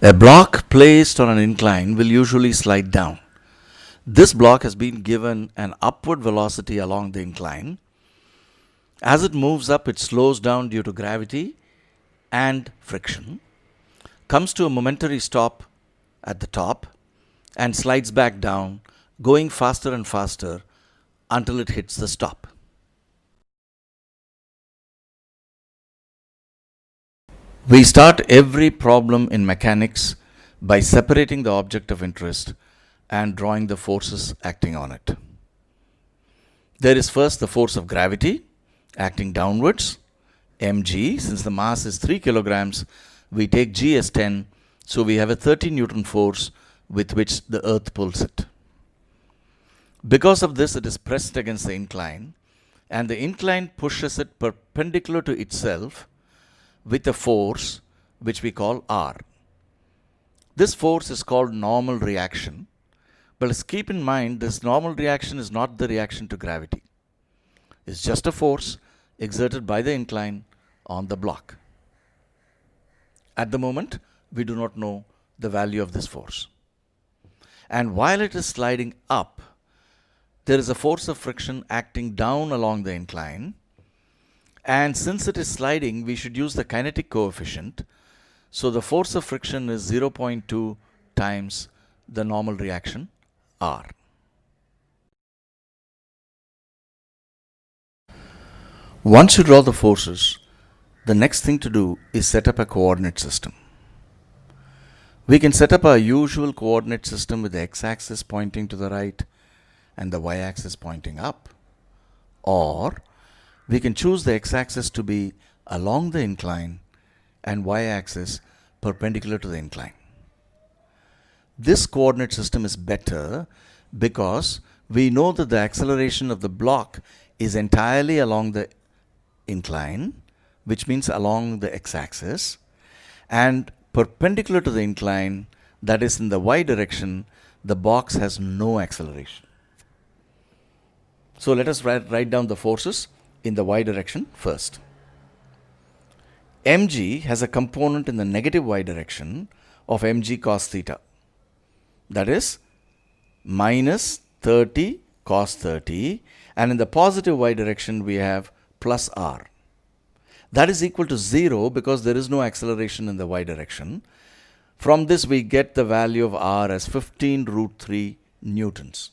A block placed on an incline will usually slide down. This block has been given an upward velocity along the incline. As it moves up, it slows down due to gravity and friction, comes to a momentary stop at the top, and slides back down, going faster and faster until it hits the stop. We start every problem in mechanics by separating the object of interest and drawing the forces acting on it. There is first the force of gravity acting downwards, mg. Since the mass is 3 kilograms, we take g as 10, so we have a 30 Newton force with which the earth pulls it. Because of this, it is pressed against the incline, and the incline pushes it perpendicular to itself with a force which we call R. This force is called normal reaction, but let's keep in mind this normal reaction is not the reaction to gravity. It's just a force exerted by the incline on the block. At the moment, we do not know the value of this force. And while it is sliding up, there is a force of friction acting down along the incline. And since it is sliding, we should use the kinetic coefficient. So the force of friction is 0.2 times the normal reaction, R. Once you draw the forces, the next thing to do is set up a coordinate system. We can set up our usual coordinate system with the x-axis pointing to the right and the y-axis pointing up. Or we can choose the x-axis to be along the incline and y-axis perpendicular to the incline. This coordinate system is better because we know that the acceleration of the block is entirely along the incline, which means along the x-axis, and perpendicular to the incline, that is in the y direction, the box has no acceleration. So let us write down the forces in the y direction first. mg has a component in the negative y direction of mg cos theta. That is minus 30 cos 30, and in the positive y direction we have plus r. That is equal to 0 because there is no acceleration in the y direction. From this we get the value of r as 15 root 3 newtons.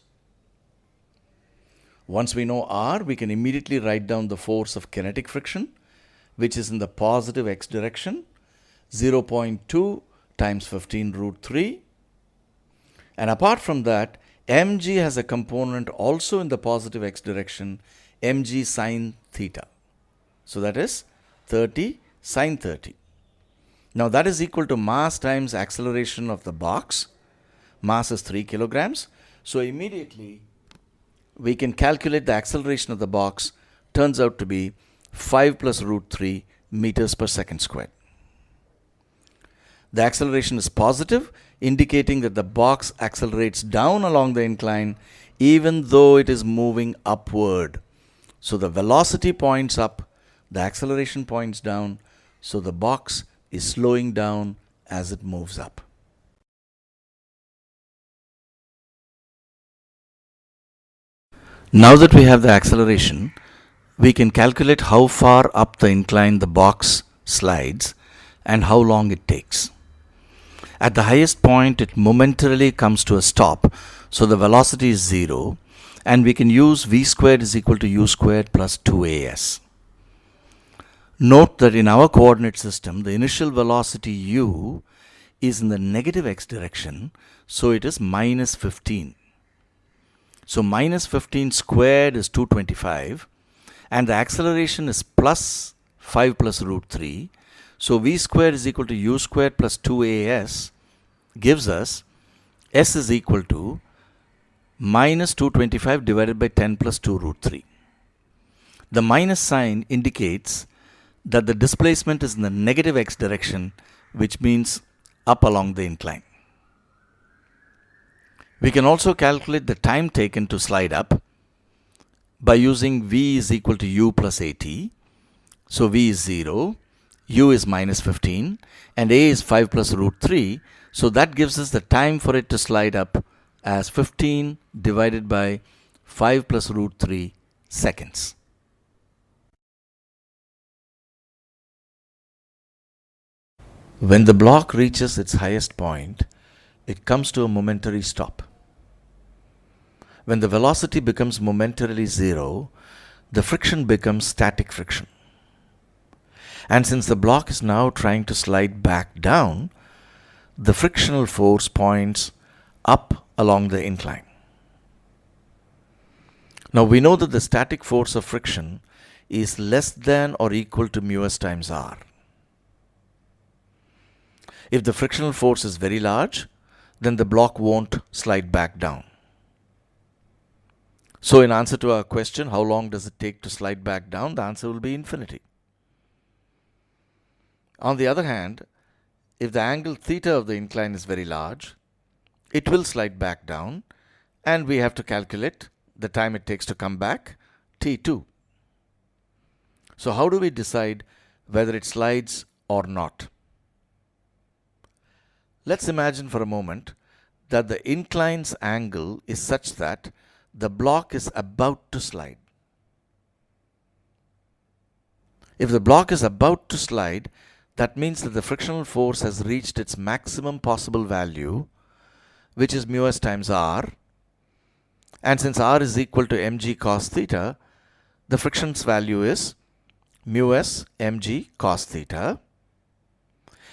Once we know r, we can immediately write down the force of kinetic friction, which is in the positive x direction, 0.2 times 15 root 3. And apart from that, mg has a component also in the positive x direction, mg sine theta. So that is 30 sine 30. Now that is equal to mass times acceleration of the box. Mass is 3 kilograms. So immediately we can calculate the acceleration of the box. Turns out to be 5 plus root 3 meters per second squared. The acceleration is positive, indicating that the box accelerates down along the incline even though it is moving upward. So the velocity points up, the acceleration points down, so the box is slowing down as it moves up. Now that we have the acceleration, we can calculate how far up the incline the box slides and how long it takes. At the highest point, it momentarily comes to a stop, so the velocity is 0, and we can use v squared is equal to u squared plus 2as. Note that in our coordinate system, the initial velocity u is in the negative x direction, so it is minus 15. So minus 15 squared is 225, and the acceleration is plus 5 plus root 3. So v squared is equal to u squared plus 2as gives us s is equal to minus 225 divided by 10 plus 2 root 3. The minus sign indicates that the displacement is in the negative x direction, which means up along the incline. We can also calculate the time taken to slide up by using v is equal to u plus at. So v is 0 u is minus 15 and a is 5 plus root 3. So that gives us the time for it to slide up as 15 divided by 5 plus root 3 seconds. When the block reaches its highest point, it comes to a momentary stop. When the velocity becomes momentarily zero, the friction becomes static friction. And since the block is now trying to slide back down, the frictional force points up along the incline. Now we know that the static force of friction is less than or equal to mu s times r. If the frictional force is very large, then the block won't slide back down. So in answer to our question, how long does it take to slide back down? The answer will be infinity. On the other hand, if the angle theta of the incline is very large, it will slide back down, and we have to calculate the time it takes to come back, t2. So how do we decide whether it slides or not? Let's imagine for a moment that the incline's angle is such that the block is about to slide. If the block is about to slide, that means that the frictional force has reached its maximum possible value, which is mu s times r. And since r is equal to mg cos theta, the friction's value is mu s mg cos theta.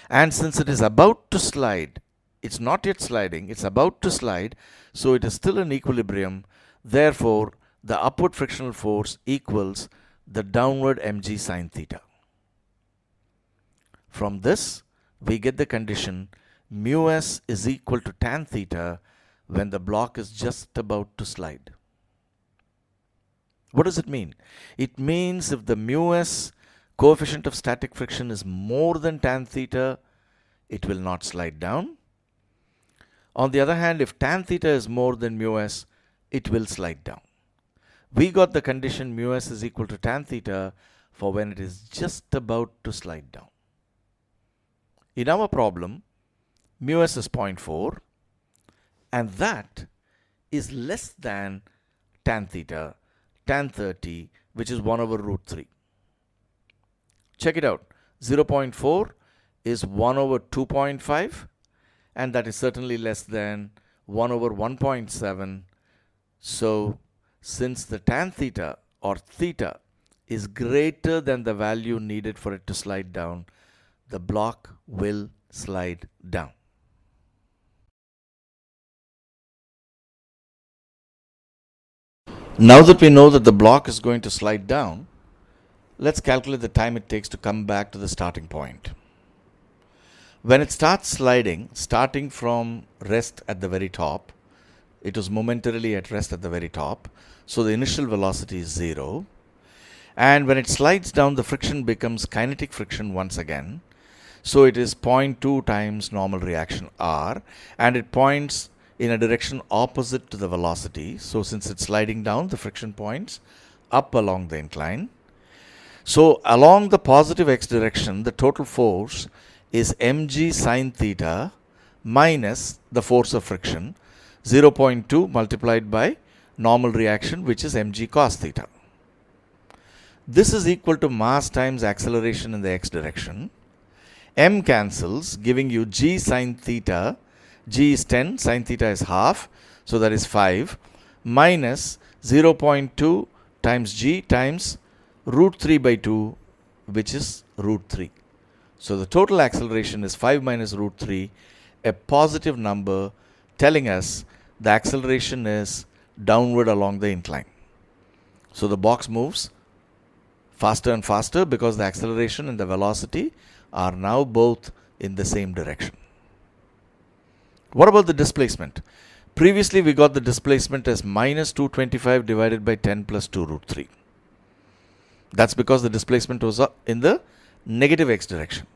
And since it is about to slide, it's not yet sliding, it's about to slide, so it is still in equilibrium. Therefore, the upward frictional force equals the downward mg sin theta. From this, we get the condition mu s is equal to tan theta when the block is just about to slide. What does it mean? It means if the mu s coefficient of static friction is more than tan theta, it will not slide down. On the other hand, if tan theta is more than mu s, it will slide down. We got the condition mu s is equal to tan theta for when it is just about to slide down. In our problem, mu s is 0.4, and that is less than tan theta, tan 30, which is 1 over root 3. Check it out. 0.4 is 1 over 2.5, and that is certainly less than 1 over 1.7. So, since the tan theta or theta is greater than the value needed for it to slide down, the block will slide down. Now that we know that the block is going to slide down, let's calculate the time it takes to come back to the starting point. When it starts sliding, starting from rest at the very top, it was momentarily at rest at the very top, so the initial velocity is 0. And when it slides down, the friction becomes kinetic friction once again. So it is 0.2 times normal reaction r, and it points in a direction opposite to the velocity. So since it's sliding down, the friction points up along the incline. So along the positive x direction, the total force is mg sin theta minus the force of friction, 0.2 multiplied by normal reaction, which is mg cos theta. This is equal to mass times acceleration in the x direction. M cancels, giving you g sin theta. G is 10, sin theta is half, so that is 5, minus 0.2 times g times root 3 by 2, which is root 3. So the total acceleration is 5 minus root 3, a positive number telling us the acceleration is downward along the incline. So the box moves faster and faster because the acceleration and the velocity are now both in the same direction. What about the displacement? Previously we got the displacement as minus 225 divided by 10 plus 2 root 3. That's because the displacement was in the negative x direction.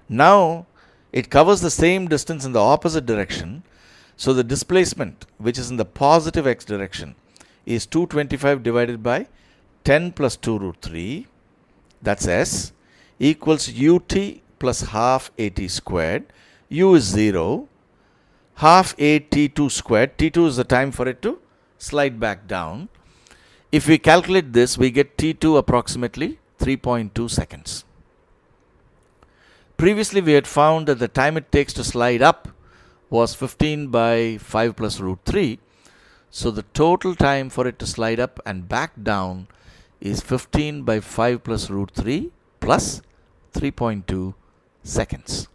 Now it covers the same distance in the opposite direction. So the displacement, which is in the positive x direction, is 225 divided by 10 plus 2 root 3. That's s. equals ut plus half at squared. U is 0. Half a t2 squared. T2 is the time for it to slide back down. If we calculate this, we get t2 approximately 3.2 seconds. Previously, we had found that the time it takes to slide up was 15 by 5 plus root 3. So the total time for it to slide up and back down is 15 by 5 plus root 3 plus 3.2 seconds.